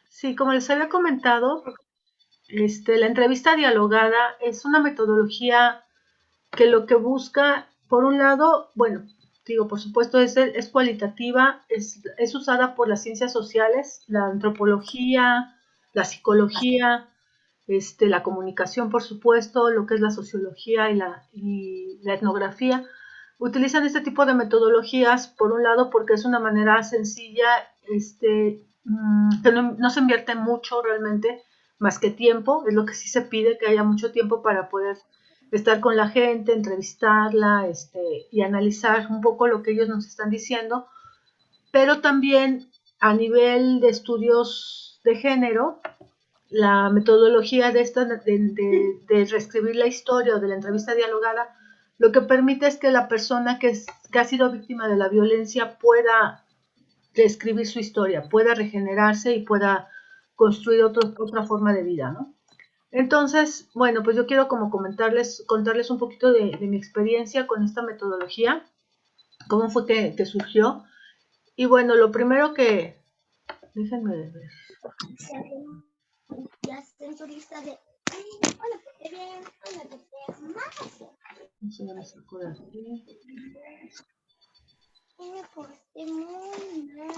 Sí, como les había comentado, la entrevista dialogada es una metodología que lo que busca, por un lado, bueno, digo, por supuesto, es cualitativa, es usada por las ciencias sociales, la antropología, la psicología, la comunicación, por supuesto, lo que es la sociología y la etnografía. Utilizan este tipo de metodologías, por un lado, porque es una manera sencilla, que no se invierte mucho realmente, más que tiempo, es lo que sí se pide, que haya mucho tiempo para poder estar con la gente, entrevistarla, y analizar un poco lo que ellos nos están diciendo, pero también a nivel de estudios de género, la metodología de reescribir la historia o de la entrevista dialogada, lo que permite es que la persona que ha sido víctima de la violencia pueda reescribir su historia, pueda regenerarse y pueda construir otra forma de vida, ¿no? Entonces, bueno, pues yo quiero como contarles un poquito de mi experiencia con esta metodología, cómo fue que surgió. Y bueno, lo primero que, déjenme ver. Ya está en su lista de hola, qué bien, hola, qué más. Vamos a ver esa por aquí. Me porté muy mal.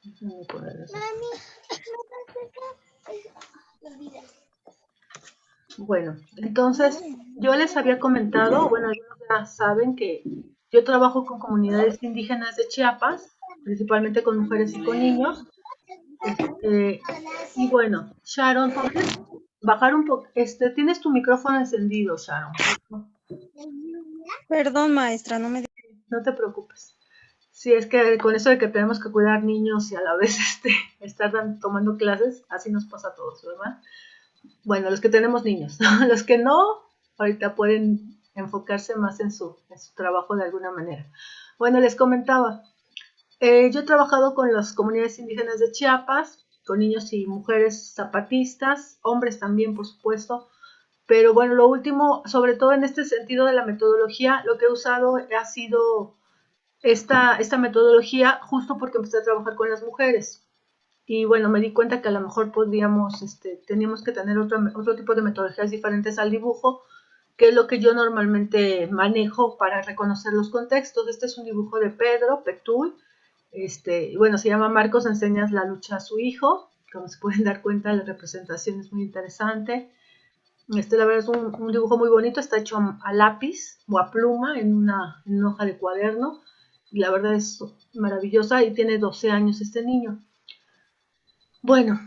Déjenme poner eso. Mami, no olvides. Bueno, entonces yo les había comentado, bueno, algunos ya saben que yo trabajo con comunidades indígenas de Chiapas, principalmente con mujeres y con niños. Y bueno, Sharon, ¿podrías bajar un poco? Tienes tu micrófono encendido, Sharon. Perdón, maestra, no me... No te preocupes. Sí, es que con eso de que tenemos que cuidar niños y a la vez estar tomando clases, así nos pasa a todos, ¿verdad? Bueno, los que tenemos niños, los que no, ahorita pueden enfocarse más en su trabajo de alguna manera. Bueno, les comentaba, yo he trabajado con las comunidades indígenas de Chiapas, con niños y mujeres zapatistas, hombres también, por supuesto, pero bueno, lo último, sobre todo en este sentido de la metodología, lo que he usado ha sido esta metodología justo porque empecé a trabajar con las mujeres. Y bueno, me di cuenta que a lo mejor teníamos que tener otro tipo de metodologías diferentes al dibujo, que es lo que yo normalmente manejo para reconocer los contextos. Este es un dibujo de Pedro Petul. Y bueno, se llama Marcos enseñas la lucha a su hijo. Como se pueden dar cuenta, la representación es muy interesante. La verdad es un dibujo muy bonito, está hecho a lápiz o a pluma en una hoja de cuaderno. Y la verdad es maravillosa y tiene 12 años este niño. Bueno,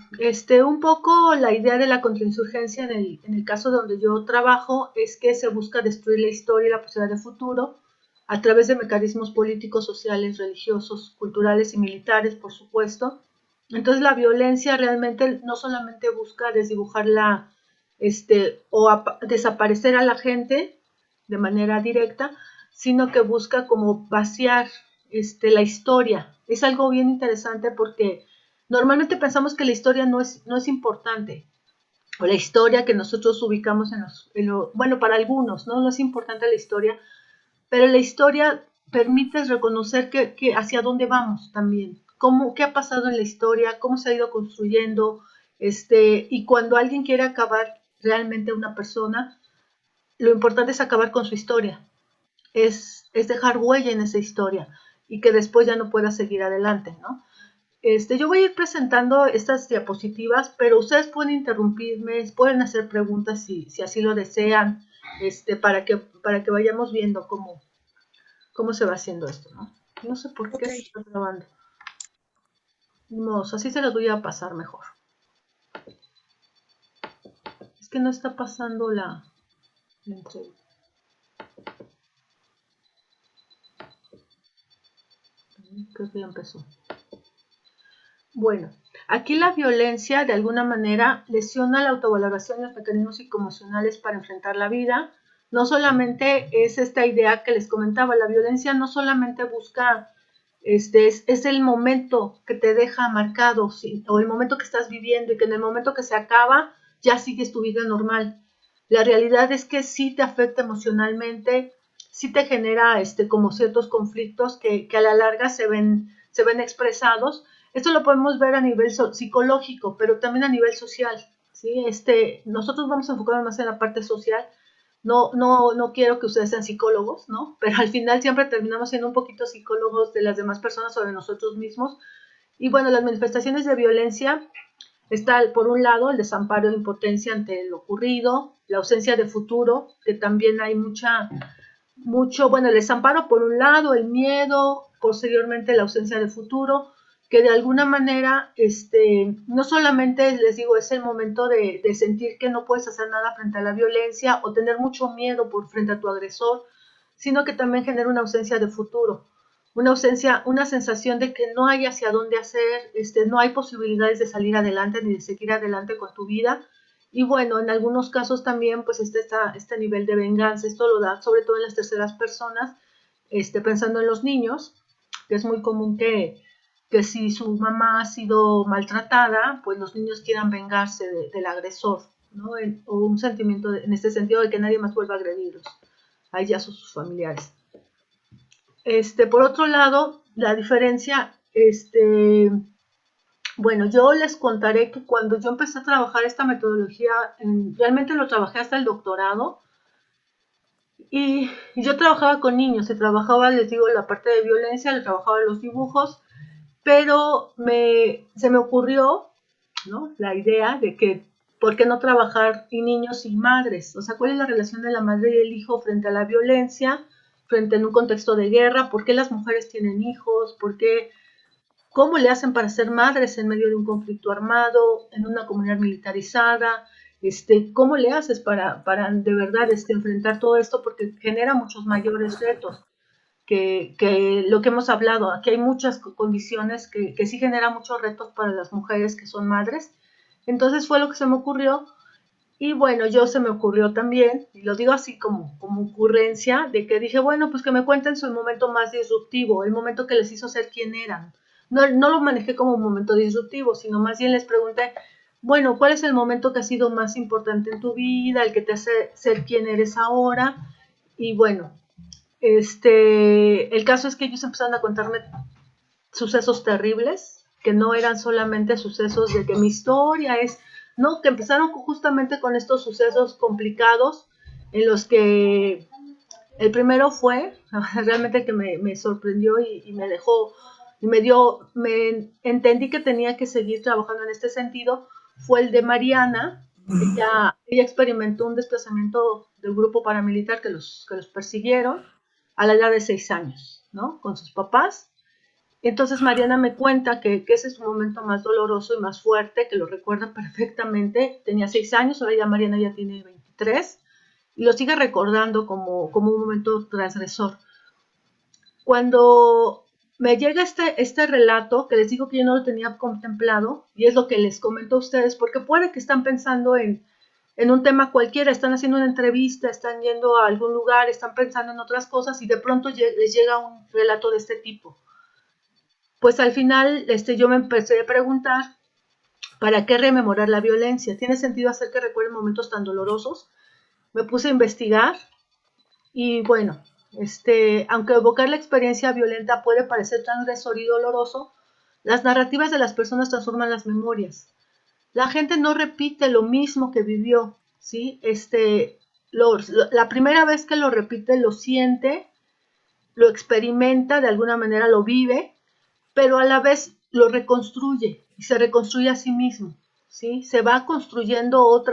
un poco la idea de la contrainsurgencia en el caso donde yo trabajo es que se busca destruir la historia y la posibilidad de futuro a través de mecanismos políticos, sociales, religiosos, culturales y militares, por supuesto. Entonces la violencia realmente no solamente busca desdibujarla o desaparecer a la gente de manera directa, sino que busca como vaciar la historia. Es algo bien interesante porque normalmente pensamos que la historia no es importante, o la historia que nosotros ubicamos bueno, para algunos, ¿no? No es importante la historia, pero la historia permite reconocer que hacia dónde vamos también, qué ha pasado en la historia, cómo se ha ido construyendo, y cuando alguien quiere acabar realmente a una persona, lo importante es acabar con su historia, es dejar huella en esa historia y que después ya no pueda seguir adelante, ¿no? Yo voy a ir presentando estas diapositivas, pero ustedes pueden interrumpirme, pueden hacer preguntas si así lo desean, para que vayamos viendo cómo se va haciendo esto, ¿no? No sé por qué se está grabando. No, así se los voy a pasar mejor. Es que no está pasando la entrevista. Creo que ya empezó. Bueno, aquí la violencia de alguna manera lesiona la autovaloración y los mecanismos psicoemocionales para enfrentar la vida. No solamente es esta idea que les comentaba, la violencia no solamente busca, es el momento que te deja marcado, ¿sí? O el momento que estás viviendo y que en el momento que se acaba ya sigues tu vida normal. La realidad es que sí te afecta emocionalmente, sí te genera como ciertos conflictos que a la larga se ven expresados Esto lo podemos ver a nivel psicológico, pero también a nivel social, ¿sí? Nosotros vamos a enfocarnos más en la parte social. No quiero que ustedes sean psicólogos, ¿no? Pero al final siempre terminamos siendo un poquito psicólogos de las demás personas o de nosotros mismos. Y bueno, las manifestaciones de violencia está, por un lado, el desamparo e impotencia ante lo ocurrido, la ausencia de futuro, que también hay bueno, el desamparo por un lado, el miedo, posteriormente la ausencia de futuro, que de alguna manera, no solamente les digo, es el momento de sentir que no puedes hacer nada frente a la violencia o tener mucho miedo frente a tu agresor, sino que también genera una ausencia de futuro, una sensación de que no hay hacia dónde hacer, no hay posibilidades de salir adelante ni de seguir adelante con tu vida. Y bueno, en algunos casos también pues este nivel de venganza, esto lo da sobre todo en las terceras personas, pensando en los niños, que es muy común que si su mamá ha sido maltratada, pues los niños quieran vengarse del agresor, ¿no? O un sentimiento en este sentido de que nadie más vuelva a agredirlos, a ellas o sus familiares. Por otro lado, la diferencia, bueno, yo les contaré que cuando yo empecé a trabajar esta metodología, realmente lo trabajé hasta el doctorado, y yo trabajaba con niños, les digo, la parte de violencia, le trabajaba los dibujos, pero se me ocurrió, ¿no?, la idea de que, ¿por qué no trabajar en niños y madres? O sea, ¿cuál es la relación de la madre y el hijo frente a la violencia, frente a un contexto de guerra? ¿Por qué las mujeres tienen hijos? ¿Cómo le hacen para ser madres en medio de un conflicto armado, en una comunidad militarizada? ¿Cómo le haces para de verdad enfrentar todo esto? Porque genera muchos mayores retos que lo que hemos hablado. Aquí hay muchas condiciones que sí generan muchos retos para las mujeres que son madres. Entonces fue lo que se me ocurrió. Y bueno, se me ocurrió también, y lo digo así como ocurrencia, de que dije, bueno, pues que me cuenten su momento más disruptivo, el momento que les hizo ser quien eran. No lo manejé como un momento disruptivo, sino más bien les pregunté, bueno, ¿cuál es el momento que ha sido más importante en tu vida, el que te hace ser quien eres ahora? Y bueno, el caso es que ellos empezaron a contarme sucesos terribles, que no eran solamente sucesos de que mi historia es, no, que empezaron justamente con estos sucesos complicados, en los que el primero fue, realmente que me sorprendió y me dejó, y me entendí que tenía que seguir trabajando en este sentido, fue el de Mariana. Ella experimentó un desplazamiento del grupo paramilitar que los persiguieron a la edad de 6 años, ¿no? Con sus papás. Entonces Mariana me cuenta que ese es su momento más doloroso y más fuerte, que lo recuerda perfectamente. Tenía 6 años, ahora ya Mariana ya tiene 23, y lo sigue recordando como un momento transgresor. Cuando me llega este relato, que les digo que yo no lo tenía contemplado, y es lo que les comento a ustedes, porque puede que están pensando en un tema cualquiera, están haciendo una entrevista, están yendo a algún lugar, están pensando en otras cosas, y de pronto les llega un relato de este tipo. Pues al final yo me empecé a preguntar, ¿para qué rememorar la violencia? ¿Tiene sentido hacer que recuerden momentos tan dolorosos? Me puse a investigar y bueno, aunque evocar la experiencia violenta puede parecer transgresor y doloroso, las narrativas de las personas transforman las memorias. La gente no repite lo mismo que vivió, ¿sí? La primera vez que lo repite lo siente, lo experimenta, de alguna manera lo vive, pero a la vez lo reconstruye y se reconstruye a sí mismo, ¿sí? Se va construyendo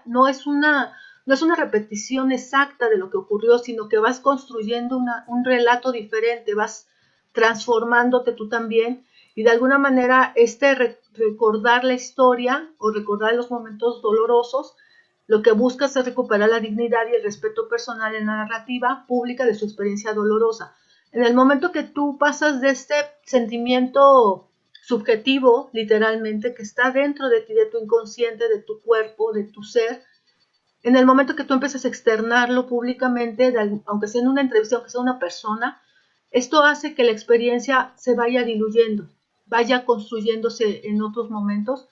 no es una repetición exacta de lo que ocurrió, sino que vas construyendo un relato diferente, vas transformándote tú también, y de alguna manera recordar la historia o recordar los momentos dolorosos, lo que buscas es recuperar la dignidad y el respeto personal en la narrativa pública de su experiencia dolorosa. En el momento que tú pasas de este sentimiento subjetivo, literalmente, que está dentro de ti, de tu inconsciente, de tu cuerpo, de tu ser, en el momento que tú empiezas a externarlo públicamente, aunque sea en una entrevista, aunque sea una persona, esto hace que la experiencia se vaya diluyendo, vaya construyéndose en otros momentos,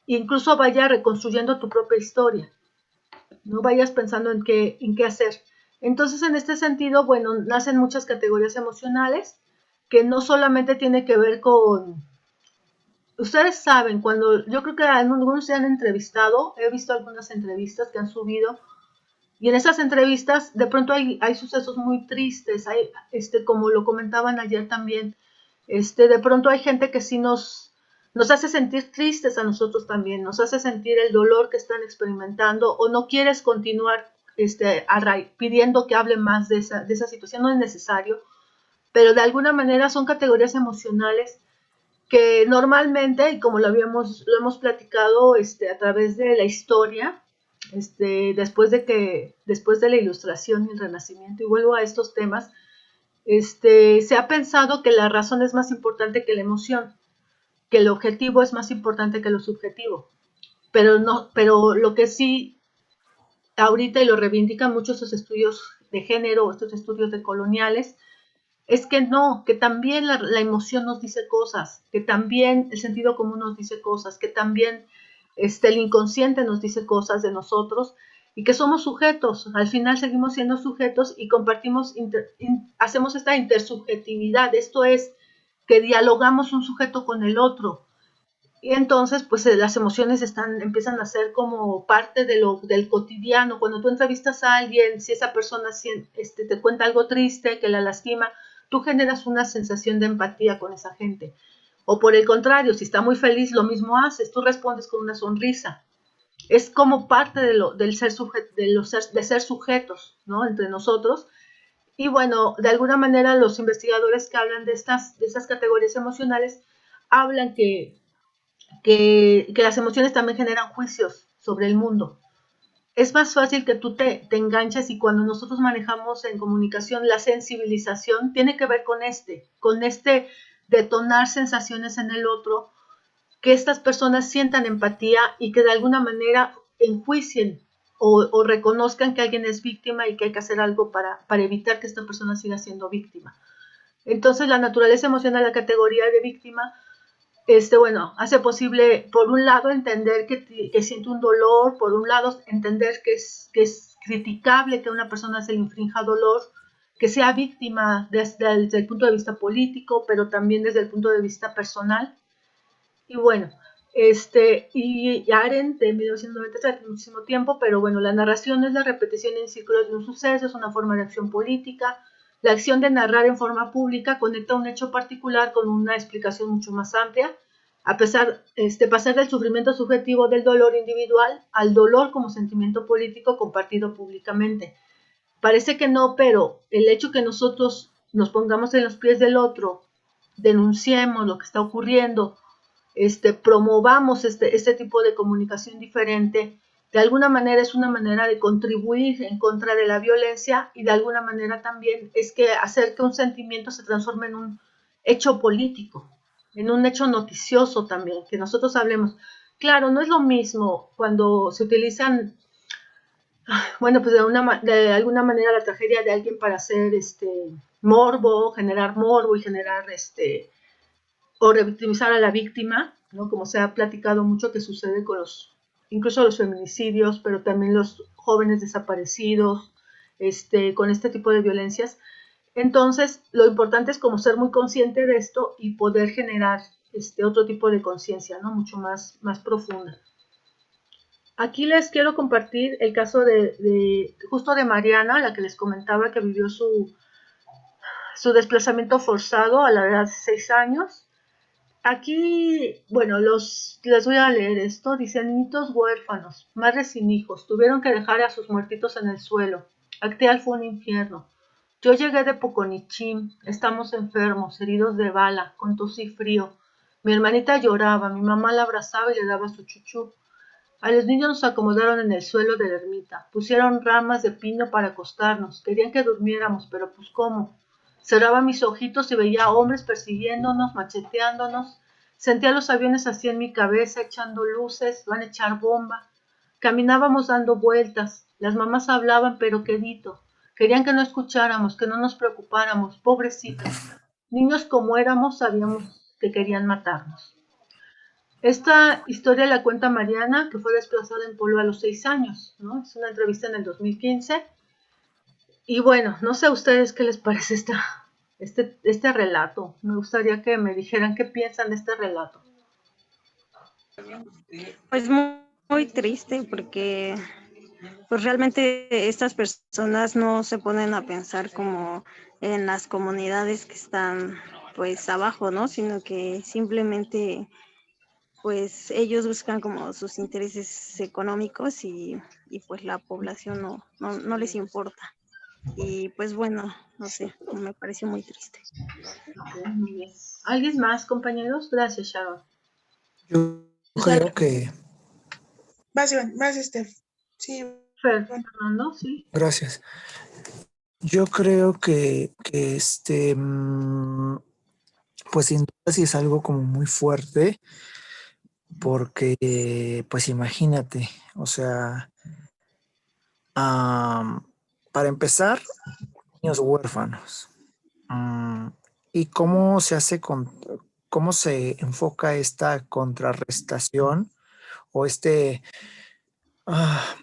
e incluso vaya reconstruyendo tu propia historia. No vayas pensando en qué hacer. Entonces, en este sentido, bueno, nacen muchas categorías emocionales que no solamente tiene que ver ustedes saben, cuando yo creo que algunos se han entrevistado, he visto algunas entrevistas que han subido, y en esas entrevistas de pronto hay sucesos muy tristes, hay, como lo comentaban ayer también, de pronto hay gente que sí nos hace sentir tristes a nosotros también, nos hace sentir el dolor que están experimentando, o no quieres continuar pidiendo que hable más de esa situación, no es necesario, pero de alguna manera son categorías emocionales que normalmente, y como lo hemos platicado a través de la historia, después de la Ilustración y el Renacimiento, y vuelvo a estos temas, se ha pensado que la razón es más importante que la emoción, que el objetivo es más importante que lo subjetivo, pero lo que sí ahorita, y lo reivindican muchos estos estudios de género, estos estudios decoloniales, es que no, que también la emoción nos dice cosas, que también el sentido común nos dice cosas, que también el inconsciente nos dice cosas de nosotros, y que somos sujetos, al final seguimos siendo sujetos y compartimos, hacemos esta intersubjetividad, esto es, que dialogamos un sujeto con el otro, y entonces pues las emociones empiezan a ser como parte del cotidiano. Cuando tú entrevistas a alguien, si esa persona te cuenta algo triste, que la lastima, tú generas una sensación de empatía con esa gente. O por el contrario, si está muy feliz, lo mismo haces, tú respondes con una sonrisa. Es como parte del ser de ser sujetos, ¿no? Entre nosotros. Y bueno, de alguna manera los investigadores que hablan de estas categorías emocionales hablan que las emociones también generan juicios sobre el mundo. Es más fácil que tú te enganches, y cuando nosotros manejamos en comunicación la sensibilización, tiene que ver con este detonar sensaciones en el otro, que estas personas sientan empatía y que de alguna manera enjuicien o reconozcan que alguien es víctima y que hay que hacer algo para evitar que esta persona siga siendo víctima. Entonces la naturaleza emocional, la categoría de víctima, bueno, hace posible, por un lado, entender que siente un dolor, por un lado, entender que es criticable que una persona se le infrinja dolor, que sea víctima desde el punto de vista político, pero también desde el punto de vista personal. Y bueno, y Arendt de 1993, hace muchísimo tiempo, pero bueno, la narración es la repetición en círculos de un suceso, es una forma de acción política. La acción de narrar en forma pública conecta un hecho particular con una explicación mucho más amplia, a pesar pasar del sufrimiento subjetivo del dolor individual al dolor como sentimiento político compartido públicamente. Parece que no, pero el hecho que nosotros nos pongamos en los pies del otro, denunciemos lo que está ocurriendo, promovamos este tipo de comunicación diferente, de alguna manera es una manera de contribuir en contra de la violencia, y de alguna manera también es que hacer que un sentimiento se transforme en un hecho político, en un hecho noticioso también, que nosotros hablemos. Claro, no es lo mismo cuando se utilizan, bueno, pues de alguna manera la tragedia de alguien para hacer morbo y generar o revictimizar a la víctima, ¿no? Como se ha platicado mucho que sucede con incluso los feminicidios, pero también los jóvenes desaparecidos, con este tipo de violencias. Entonces, lo importante es como ser muy consciente de esto y poder generar otro tipo de conciencia, ¿no? Mucho más profunda. Aquí les quiero compartir el caso justo de Mariana, la que les comentaba que vivió su desplazamiento forzado a la edad de 6 años. Aquí, bueno, les voy a leer esto. Dice: niñitos huérfanos, madres sin hijos, tuvieron que dejar a sus muertitos en el suelo. Acteal fue un infierno. Yo llegué de Poconichín, estamos enfermos, heridos de bala, con tos y frío. Mi hermanita lloraba, mi mamá la abrazaba y le daba su chuchú. A los niños nos acomodaron en el suelo de la ermita, pusieron ramas de pino para acostarnos, querían que durmiéramos, pero pues ¿cómo? Cerraba mis ojitos y veía hombres persiguiéndonos, macheteándonos. Sentía los aviones así en mi cabeza, echando luces, van a echar bomba. Caminábamos dando vueltas. Las mamás hablaban, pero quedito. Querían que no escucháramos, que no nos preocupáramos. Pobrecitos. Niños como éramos, sabíamos que querían matarnos. Esta historia la cuenta Mariana, que fue desplazada en Puebla a los 6 años, ¿no? Es una entrevista en el 2015. Y bueno, no sé a ustedes qué les parece este relato. Me gustaría que me dijeran qué piensan de este relato. Pues muy triste porque pues realmente estas personas no se ponen a pensar como en las comunidades que están pues abajo, ¿no? Sino que simplemente pues ellos buscan como sus intereses económicos y pues la población no les importa. Y pues bueno, no sé, me pareció muy triste. Ok, muy bien. ¿Alguien más, compañeros? Gracias, Sharon. Yo creo que... Vas, Steph. Sí, Fer, bueno, Fernando, sí. gracias. Yo creo que pues sin duda sí es algo como muy fuerte, porque pues imagínate, o sea, para empezar, niños huérfanos. Mm, ¿Y cómo se hace cómo se enfoca esta contrarrestación o ah,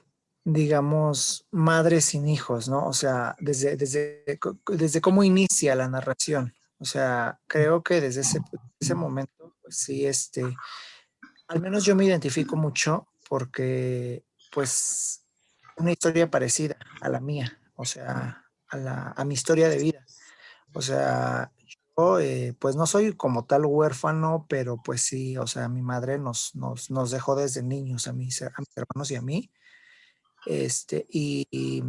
digamos, madres sin hijos, ¿no? O sea, desde cómo inicia la narración. O sea, creo que desde ese momento, pues sí, al menos yo me identifico mucho porque, pues, una historia parecida a la mía, o sea, a mi historia de vida. O sea, yo, pues no soy como tal huérfano, pero pues sí, o sea, mi madre nos dejó desde niños a mis hermanos y a mí. Este, y, y,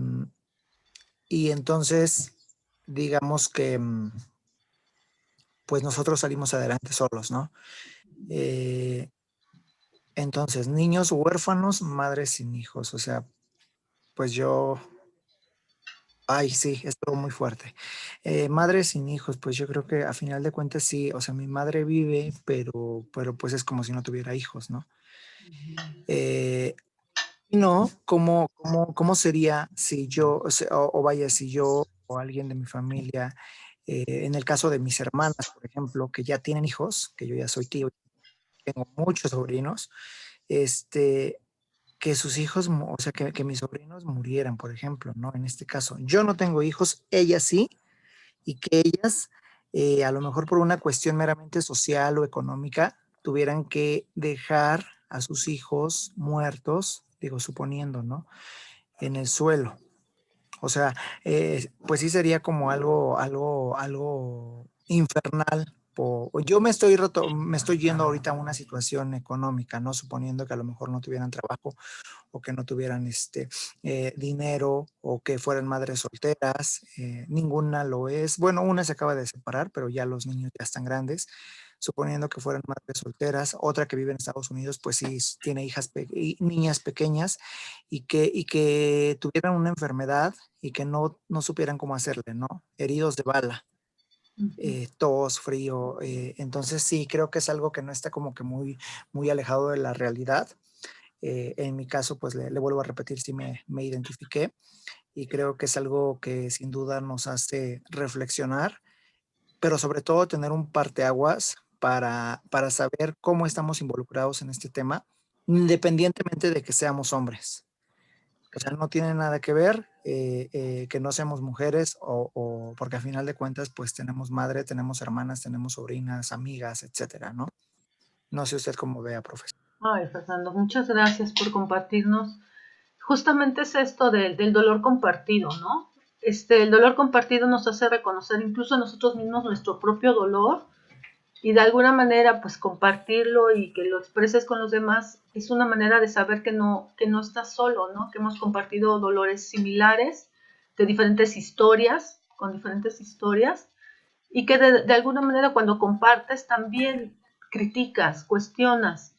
y entonces, digamos que, pues nosotros salimos adelante solos, ¿no? Eh, entonces, niños huérfanos, madres sin hijos, o sea, pues yo, ay, sí, es todo muy fuerte. Madres sin hijos, pues yo creo que a final de cuentas sí, o sea, mi madre vive, pero pues es como si no tuviera hijos, ¿no? Eh, no, ¿cómo sería si yo, o vaya, si yo o alguien de mi familia, en el caso de mis hermanas, por ejemplo, que ya tienen hijos, que yo ya soy tío, tengo muchos sobrinos, este, que sus hijos, o sea, que mis sobrinos murieran, por ejemplo, ¿no? En este caso, yo no tengo hijos, ellas sí, y que ellas, a lo mejor por una cuestión meramente social o económica, tuvieran que dejar a sus hijos muertos, digo, suponiendo, ¿no? En el suelo. O sea, pues sí sería como algo infernal. Yo me estoy yendo ahorita a una situación económica, ¿no? Suponiendo que a lo mejor no tuvieran trabajo o que no tuvieran dinero o que fueran madres solteras. Ninguna lo es. Bueno, una se acaba de separar, pero ya los niños ya están grandes. Suponiendo que fueran madres solteras, otra que vive en Estados Unidos, pues sí tiene y niñas pequeñas y que tuvieran una enfermedad y que no supieran cómo hacerle, ¿no? Heridos de bala, tos, frío. Entonces sí, creo que es algo que no está como que muy alejado de la realidad. En mi caso, pues le vuelvo a repetir, sí me identifiqué y creo que es algo que sin duda nos hace reflexionar, pero sobre todo tener un parteaguas para saber cómo estamos involucrados en este tema, independientemente de que seamos hombres. O sea, no tiene nada que ver que no seamos mujeres porque a final de cuentas, pues tenemos madre, tenemos hermanas, tenemos sobrinas, amigas, etcétera, ¿no? No sé usted cómo vea, profesor. Ay, Fernando, muchas gracias por compartirnos. Justamente es esto del dolor compartido, ¿no? El dolor compartido nos hace reconocer incluso a nosotros mismos nuestro propio dolor y de alguna manera pues compartirlo y que lo expreses con los demás es una manera de saber que no estás solo, ¿no? Que hemos compartido dolores similares de diferentes historias, con diferentes historias y que de alguna manera cuando compartes también criticas, cuestionas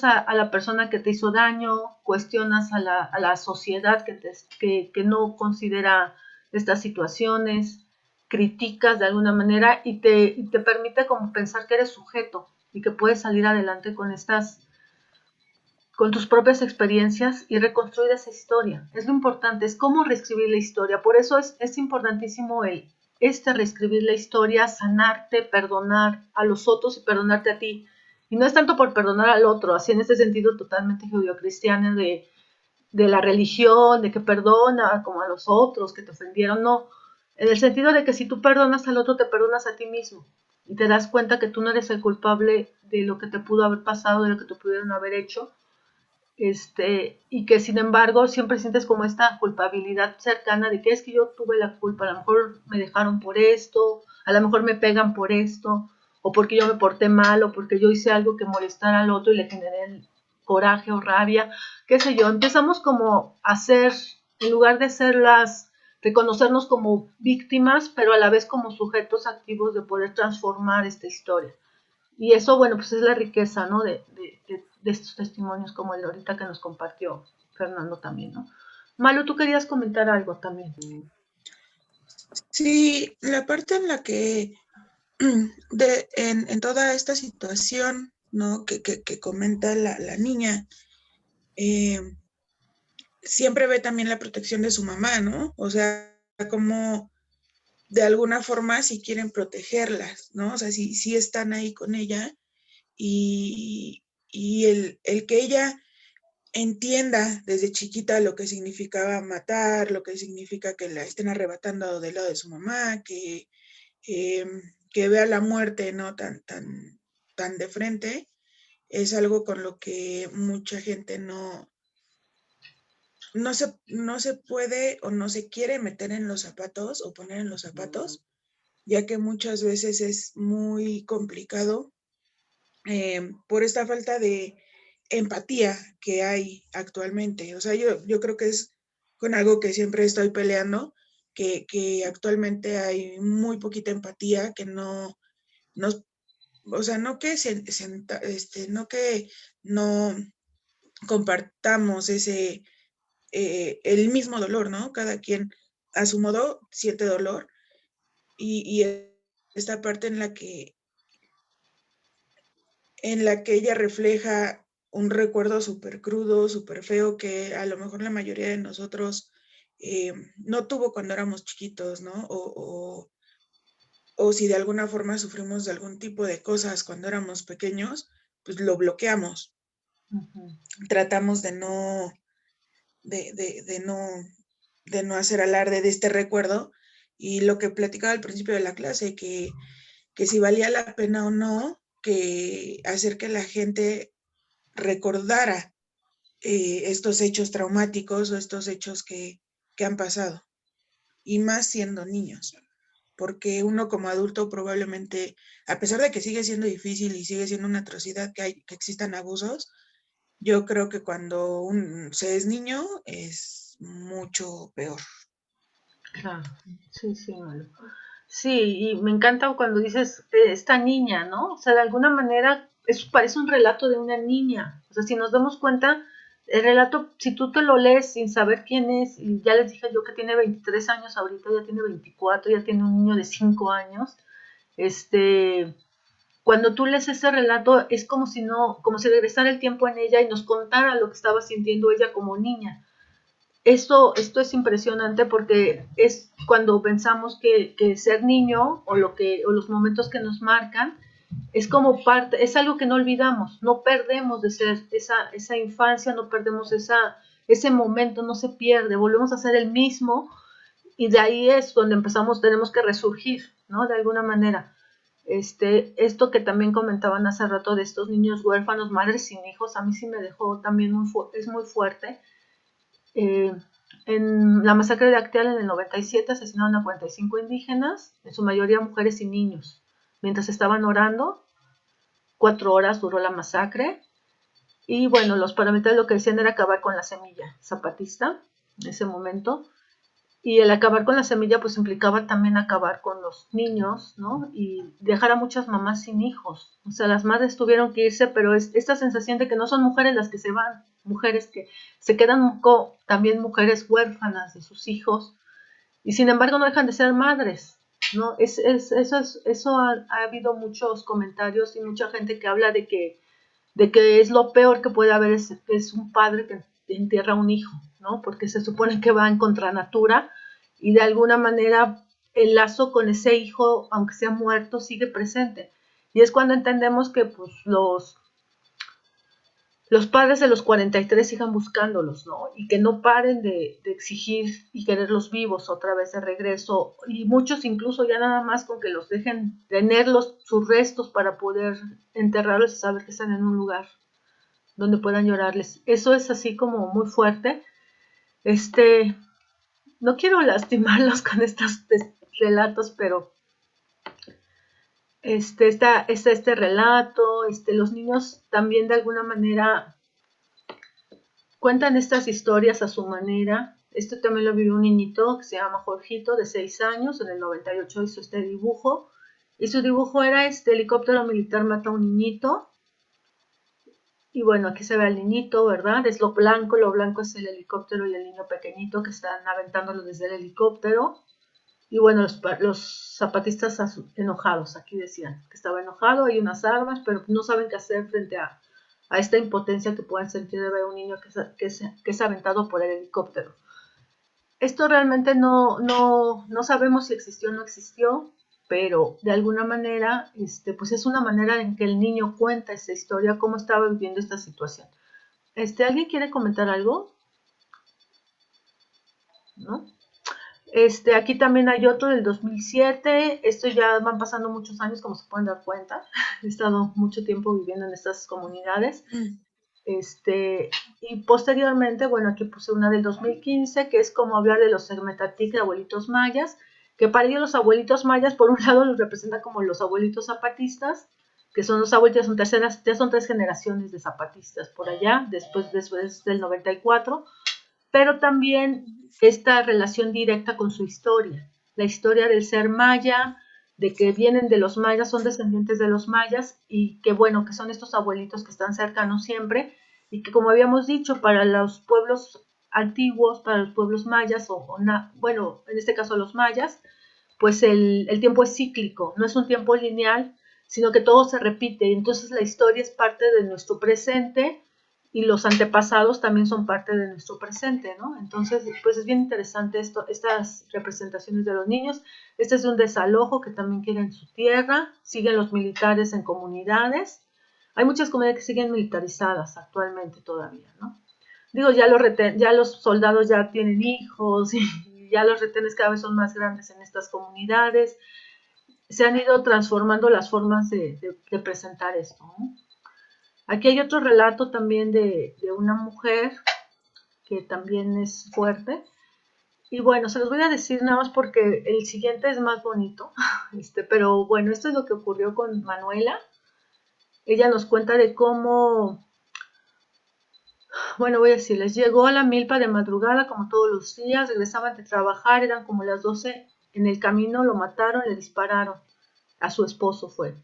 a la persona que te hizo daño, cuestionas a la sociedad que no considera estas situaciones, criticas de alguna manera y te permite como pensar que eres sujeto y que puedes salir adelante con tus propias experiencias y reconstruir esa historia. Es lo importante, es cómo reescribir la historia. Por eso es importantísimo reescribir la historia, sanarte, perdonar a los otros y perdonarte a ti. Y no es tanto por perdonar al otro, así en este sentido totalmente judio-cristiano de la religión, de que perdona como a los otros que te ofendieron, no. En el sentido de que si tú perdonas al otro, te perdonas a ti mismo y te das cuenta que tú no eres el culpable de lo que te pudo haber pasado, de lo que te pudieron haber hecho, y que sin embargo siempre sientes como esta culpabilidad cercana de que es que yo tuve la culpa, a lo mejor me dejaron por esto, a lo mejor me pegan por esto, o porque yo me porté mal, o porque yo hice algo que molestara al otro y le generé coraje o rabia, qué sé yo. Empezamos como a ser, en lugar de reconocernos como víctimas, pero a la vez como sujetos activos de poder transformar esta historia. Y eso, bueno, pues es la riqueza, ¿no? De estos testimonios como el de ahorita que nos compartió Fernando también, ¿no? Malu, tú querías comentar algo también. Sí, la parte en la que en toda esta situación, ¿no? Que comenta la niña, siempre ve también la protección de su mamá, ¿no? O sea, como de alguna forma si quieren protegerlas, ¿no? O sea, si están ahí con ella y el que ella entienda desde chiquita lo que significaba matar, lo que significa que la estén arrebatando del lado de su mamá, eh, que vea la muerte, ¿no? Tan de frente, es algo con lo que mucha gente no se puede o no se quiere meter en los zapatos o poner en los zapatos, ya que muchas veces es muy complicado por esta falta de empatía que hay actualmente. O sea, yo creo que es con algo que siempre estoy peleando, que actualmente hay muy poquita empatía, que no o sea, no que no compartamos el mismo dolor, ¿no? Cada quien a su modo siente dolor y esta parte en la que ella refleja un recuerdo súper crudo, súper feo, que a lo mejor la mayoría de nosotros no tuvo cuando éramos chiquitos, ¿no? O si de alguna forma sufrimos de algún tipo de cosas cuando éramos pequeños, pues lo bloqueamos. Uh-huh. Tratamos de no, de no hacer alarde de este recuerdo. Y lo que platicaba al principio de la clase, que si valía la pena o no, que hacer que la gente recordara estos hechos traumáticos o estos hechos que han pasado, y más siendo niños, porque uno como adulto probablemente, a pesar de que sigue siendo difícil y sigue siendo una atrocidad que existan abusos, yo creo que cuando se es niño es mucho peor. Claro, sí, sí, Malu. Sí, y me encanta cuando dices esta niña, ¿no? O sea, de alguna manera eso parece un relato de una niña. O sea, si nos damos cuenta, el relato, si tú te lo lees sin saber quién es, y ya les dije yo que tiene 23 años ahorita, ya tiene 24, ya tiene un niño de 5 años, cuando tú lees ese relato es como si no, como si regresara el tiempo en ella y nos contara lo que estaba sintiendo ella como niña. Esto es impresionante porque es cuando pensamos que ser niño o los momentos que nos marcan es como parte, es algo que no olvidamos, no perdemos de ser esa infancia, no perdemos ese momento, no se pierde, volvemos a ser el mismo y de ahí es donde tenemos que resurgir, ¿no? De alguna manera. Esto que también comentaban hace rato de estos niños huérfanos, madres sin hijos, a mí sí me dejó también es muy fuerte. En la masacre de Acteal en el 97 asesinaron a 45 indígenas, en su mayoría mujeres y niños. Mientras estaban orando, 4 horas duró la masacre. Y bueno, los paramilitares lo que decían era acabar con la semilla zapatista en ese momento. Y el acabar con la semilla pues implicaba también acabar con los niños, ¿no? Y dejar a muchas mamás sin hijos. O sea, las madres tuvieron que irse, pero es esta sensación de que no son mujeres las que se van, mujeres que se quedan también mujeres huérfanas de sus hijos y sin embargo no dejan de ser madres, ¿no? Eso ha habido muchos comentarios y mucha gente que habla de que es lo peor que puede haber es un padre que entierra a un hijo, ¿no? Porque se supone que va en contra natura y de alguna manera el lazo con ese hijo, aunque sea muerto, sigue presente. Y es cuando entendemos que pues los padres de los 43 sigan buscándolos, ¿no? Y que no paren de exigir y quererlos vivos otra vez de regreso. Y muchos incluso ya nada más con que los dejen tenerlos, sus restos para poder enterrarlos y saber que están en un lugar donde puedan llorarles. Eso es así como muy fuerte. No quiero lastimarlos con estos relatos, pero está este relato, los niños también de alguna manera cuentan estas historias a su manera. Esto también lo vivió un niñito que se llama Jorgito, de 6 años, en el 98 hizo este dibujo, y su dibujo era este helicóptero militar mata a un niñito, y bueno, aquí se ve al niñito, ¿verdad? Es lo blanco es el helicóptero y el niño pequeñito que están aventándolo desde el helicóptero. Y bueno, los zapatistas enojados, aquí decían que estaba enojado, hay unas armas, pero no saben qué hacer frente a esta impotencia que pueden sentir de ver a un niño que es aventado por el helicóptero. Esto realmente no sabemos si existió o no existió, pero de alguna manera, pues es una manera en que el niño cuenta esta historia, cómo estaba viviendo esta situación. ¿Alguien quiere comentar algo? ¿No? Aquí también hay otro del 2007. Esto ya van pasando muchos años, como se pueden dar cuenta. He estado mucho tiempo viviendo en estas comunidades. Y posteriormente, bueno, aquí puse una del 2015, que es como hablar de los Segmetatic de abuelitos mayas, que para ellos los abuelitos mayas, por un lado, los representa como los abuelitos zapatistas, que son los abuelitos, ya son 3 generaciones de zapatistas por allá, después del 94, pero también esta relación directa con su historia, la historia del ser maya, de que vienen de los mayas, son descendientes de los mayas y que bueno, que son estos abuelitos que están cercanos siempre y que como habíamos dicho, para los pueblos antiguos, para los pueblos mayas, bueno, en este caso los mayas, pues el tiempo es cíclico, no es un tiempo lineal, sino que todo se repite, entonces la historia es parte de nuestro presente y los antepasados también son parte de nuestro presente, ¿no? Entonces, pues es bien interesante estas representaciones de los niños. Este es de un desalojo que también quieren su tierra, siguen los militares en comunidades. Hay muchas comunidades que siguen militarizadas actualmente todavía, ¿no? Digo, ya los soldados ya tienen hijos y ya los retenes cada vez son más grandes en estas comunidades. Se han ido transformando las formas de presentar esto, ¿no? Aquí hay otro relato también de una mujer que también es fuerte. Y bueno, se los voy a decir nada más porque el siguiente es más bonito. Pero bueno, esto es lo que ocurrió con Manuela. Ella nos cuenta de cómo, bueno, voy a decirles, llegó a la milpa de madrugada como todos los días, regresaban de trabajar, eran como las 12, en el camino lo mataron, le dispararon. A su esposo fue.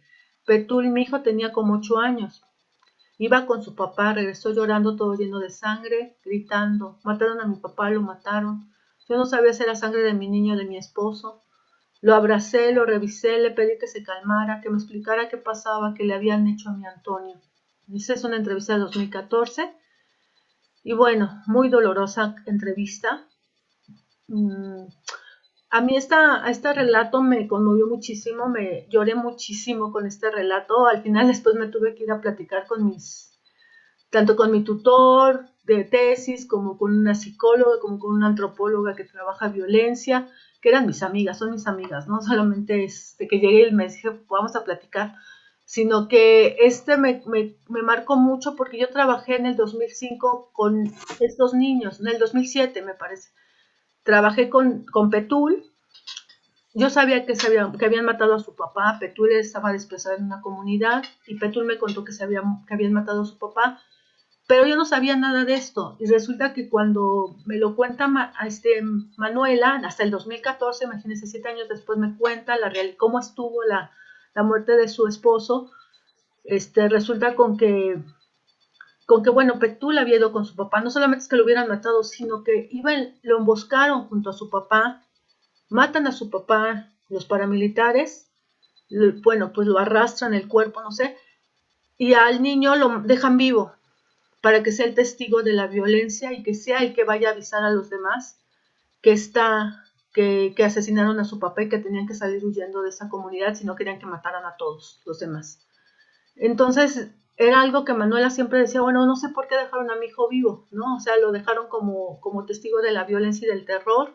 Petul, mi hijo, tenía como 8 años. Iba con su papá, regresó llorando todo lleno de sangre, gritando, mataron a mi papá, lo mataron. Yo no sabía si era sangre de mi niño o de mi esposo. Lo abracé, lo revisé, le pedí que se calmara, que me explicara qué pasaba, qué le habían hecho a mi Antonio. Esa es una entrevista de 2014. Y bueno, muy dolorosa entrevista. A mí este relato me conmovió muchísimo, me lloré muchísimo con este relato. Al final después me tuve que ir a platicar tanto con mi tutor de tesis, como con una psicóloga, como con una antropóloga que trabaja violencia, que eran mis amigas, son mis amigas, no solamente que llegué y me dije, vamos a platicar, sino que me marcó mucho porque yo trabajé en el 2005 con estos niños, en el 2007 me parece. Trabajé con Petul. Yo sabía que habían matado a su papá. Petul estaba desplazado en una comunidad y Petul me contó que habían matado a su papá, pero yo no sabía nada de esto. Y resulta que cuando me lo cuenta Manuela, hasta el 2014, imagínense, 7 años después, me cuenta cómo estuvo la muerte de su esposo. Resulta con que bueno, Petul había ido con su papá. No solamente es que lo hubieran matado, sino que lo emboscaron junto a su papá. Matan a su papá los paramilitares, bueno, pues lo arrastran el cuerpo, no sé, y al niño lo dejan vivo para que sea el testigo de la violencia y que sea el que vaya a avisar a los demás que asesinaron a su papá y que tenían que salir huyendo de esa comunidad si no querían que mataran a todos los demás. Entonces, era algo que Manuela siempre decía, bueno, no sé por qué dejaron a mi hijo vivo, ¿no? O sea, lo dejaron como testigo de la violencia y del terror.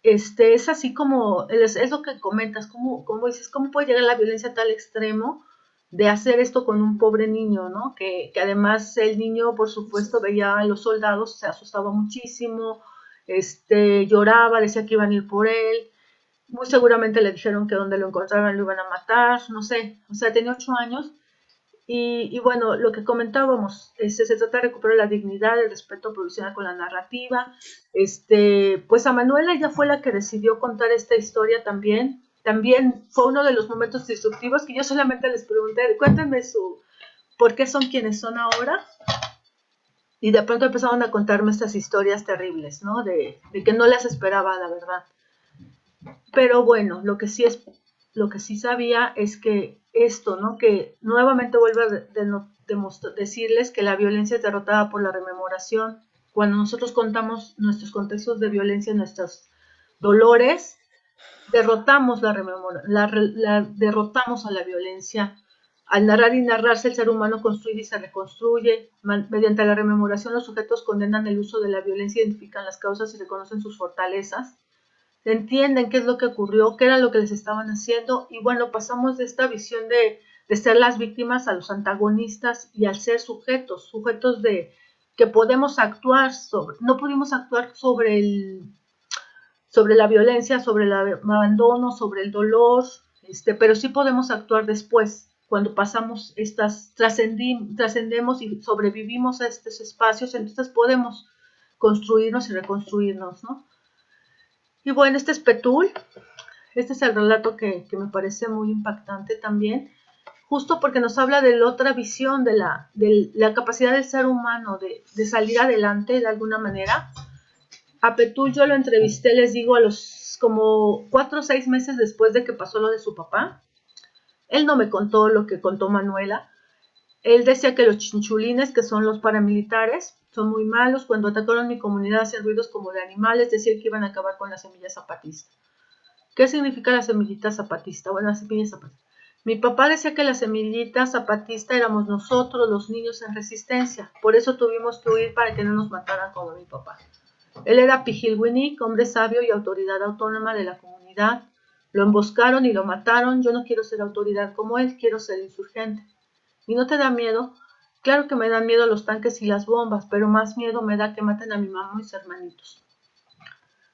Es así como, es lo que comentas, como dices, ¿cómo puede llegar la violencia a tal extremo de hacer esto con un pobre niño, ¿no? Que además el niño, por supuesto, veía a los soldados, se asustaba muchísimo, lloraba, decía que iban a ir por él, muy seguramente le dijeron que donde lo encontraran lo iban a matar, no sé, o sea, tenía 8 años. Y bueno, lo que comentábamos, se trata de recuperar la dignidad, el respeto provisional con la narrativa. Pues a Manuela ella fue la que decidió contar esta historia también. También fue uno de los momentos disruptivos que yo solamente les pregunté, cuéntenme por qué son quienes son ahora. Y de pronto empezaron a contarme estas historias terribles, ¿no? De que no las esperaba, la verdad. Pero bueno, lo que sí sabía es que esto, ¿no? Que nuevamente vuelvo a decirles que la violencia es derrotada por la rememoración. Cuando nosotros contamos nuestros contextos de violencia, nuestros dolores, derrotamos derrotamos a la violencia. Al narrar y narrarse, el ser humano construye y se reconstruye. Mediante la rememoración, los sujetos condenan el uso de la violencia, identifican las causas y reconocen sus fortalezas. Entienden qué es lo que ocurrió, qué era lo que les estaban haciendo, y bueno, pasamos de esta visión de ser las víctimas a los antagonistas y al ser sujetos de que podemos actuar no pudimos actuar sobre la violencia, sobre el abandono, sobre el dolor, pero sí podemos actuar después, cuando pasamos trascendemos y sobrevivimos a estos espacios, entonces podemos construirnos y reconstruirnos, ¿no? Y bueno, este es Petul, este es el relato que me parece muy impactante también, justo porque nos habla de la otra visión, de la capacidad del ser humano de salir adelante de alguna manera. A Petul yo lo entrevisté, les digo, a los como 4 o 6 meses después de que pasó lo de su papá. Él no me contó lo que contó Manuela. Él decía que los chinchulines, que son los paramilitares, son muy malos. Cuando atacaron mi comunidad hacían ruidos como de animales, decían que iban a acabar con la semilla zapatista. ¿Qué significa la semillita zapatista? Bueno, la semilla zapatista. Mi papá decía que la semillita zapatista éramos nosotros, los niños en resistencia. Por eso tuvimos que huir para que no nos mataran como mi papá. Él era Pijilwinik, hombre sabio y autoridad autónoma de la comunidad. Lo emboscaron y lo mataron. Yo no quiero ser autoridad como él, quiero ser insurgente. ¿Y no te da miedo? Claro que me dan miedo los tanques y las bombas, pero más miedo me da que maten a mi mamá y mis hermanitos.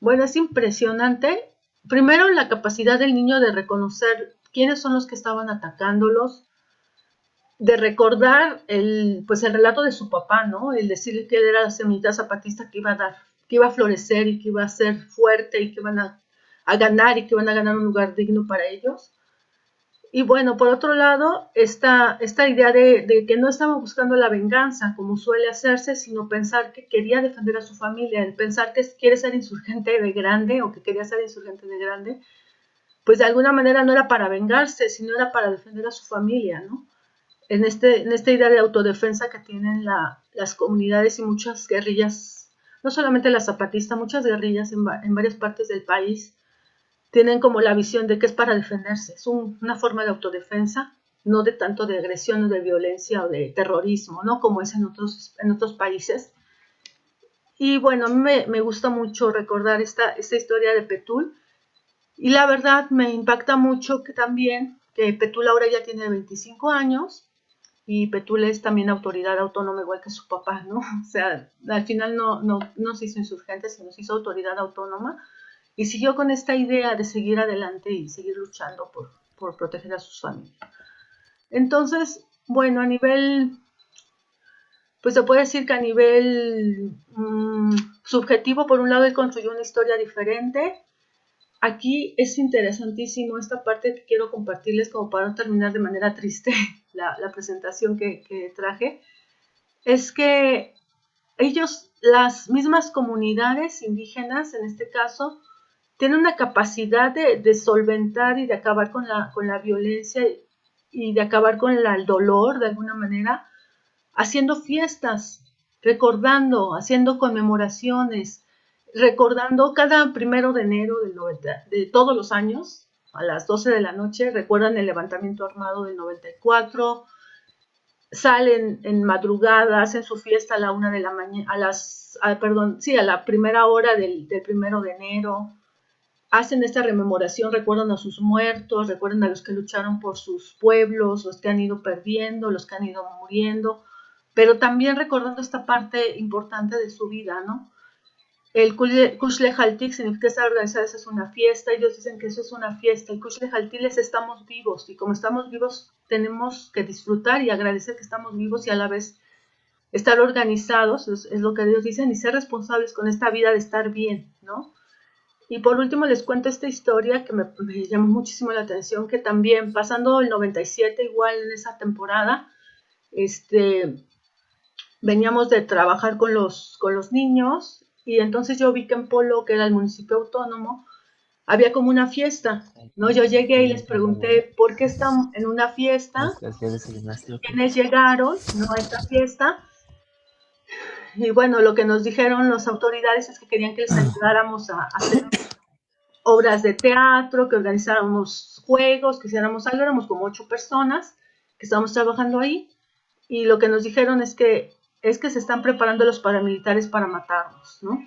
Bueno, es impresionante. Primero, la capacidad del niño de reconocer quiénes son los que estaban atacándolos, de recordar el relato de su papá, ¿no? El decirle que él era la semillita zapatista que iba a dar, que iba a florecer y que iba a ser fuerte y que iban a ganar y que iban a ganar un lugar digno para ellos. Y bueno, por otro lado, esta idea de que no estaba buscando la venganza, como suele hacerse, sino pensar que quería defender a su familia, el pensar que quiere ser insurgente de grande o que quería ser insurgente de grande, pues de alguna manera no era para vengarse, sino era para defender a su familia, ¿no? En esta idea de autodefensa que tienen las comunidades y muchas guerrillas, no solamente la zapatista, muchas guerrillas en varias partes del país, tienen como la visión de que es para defenderse, es una forma de autodefensa, no de tanto de agresión o de violencia o de terrorismo, ¿no? Como es en otros países. Y bueno, a mí me gusta mucho recordar esta historia de Petul, y la verdad me impacta mucho que también, que Petul ahora ya tiene 25 años, y Petul es también autoridad autónoma igual que su papá, ¿no? O sea, al final no se hizo insurgente, sino se hizo autoridad autónoma, y siguió con esta idea de seguir adelante y seguir luchando por proteger a sus familias. Entonces, bueno, pues se puede decir que a nivel subjetivo, por un lado, él construyó una historia diferente. Aquí es interesantísimo esta parte que quiero compartirles como para no terminar de manera triste la presentación que traje. Es que ellos, las mismas comunidades indígenas en este caso, tienen una capacidad de solventar y de acabar con la violencia y de acabar con el dolor de alguna manera, haciendo fiestas, recordando, haciendo conmemoraciones, recordando cada 1 de enero de todos los años, a las 12 de la noche, recuerdan el levantamiento armado del 94, salen en madrugada, hacen su fiesta a la 1 de la mañana, a la primera hora del 1 de enero, hacen esta rememoración, recuerdan a sus muertos, recuerdan a los que lucharon por sus pueblos, los que han ido perdiendo, los que han ido muriendo, pero también recordando esta parte importante de su vida, ¿no? El Kush Lejaltik significa estar organizada, esa es una fiesta, ellos dicen que eso es una fiesta, el Kush Lejaltik es estamos vivos, y como estamos vivos tenemos que disfrutar y agradecer que estamos vivos y a la vez estar organizados, es lo que ellos dicen, y ser responsables con esta vida de estar bien, ¿no? Y por último les cuento esta historia que me llamó muchísimo la atención, que también pasando el 97, igual en esa temporada, veníamos de trabajar con los niños y entonces yo vi que en Polo, que era el municipio autónomo, había como una fiesta, ¿no? Yo llegué y les pregunté por qué están en una fiesta, quiénes llegaron, ¿no? A esta fiesta. Y bueno, lo que nos dijeron las autoridades es que querían que les ayudáramos a hacer obras de teatro, que organizáramos juegos, que hiciéramos algo, éramos como 8 personas que estábamos trabajando ahí, y lo que nos dijeron es que se están preparando los paramilitares para matarnos, ¿no?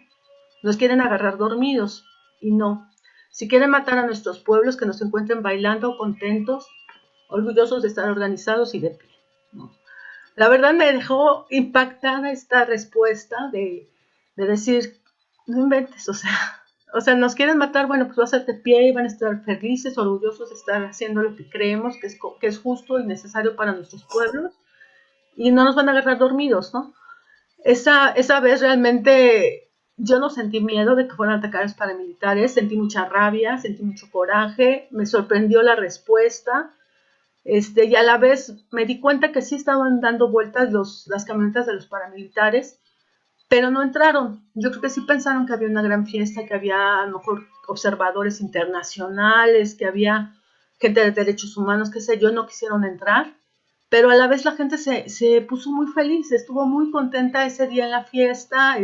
Nos quieren agarrar dormidos, y no. Si quieren matar a nuestros pueblos, que nos encuentren bailando, contentos, orgullosos de estar organizados y de pie, ¿no? La verdad me dejó impactada esta respuesta de decir, no inventes, o sea, nos quieren matar, bueno, pues va a ser de pie y van a estar felices, orgullosos de estar haciendo lo que creemos que es justo y necesario para nuestros pueblos, y no nos van a agarrar dormidos, ¿no? Esa vez realmente yo no sentí miedo de que fueran a atacar a los paramilitares, sentí mucha rabia, sentí mucho coraje, me sorprendió la respuesta, y a la vez me di cuenta que sí estaban dando vueltas las camionetas de los paramilitares, pero no entraron. Yo creo que sí pensaron que había una gran fiesta, que había a lo mejor observadores internacionales, que había gente de derechos humanos, qué sé yo, no quisieron entrar, pero a la vez la gente se puso muy feliz, estuvo muy contenta ese día en la fiesta,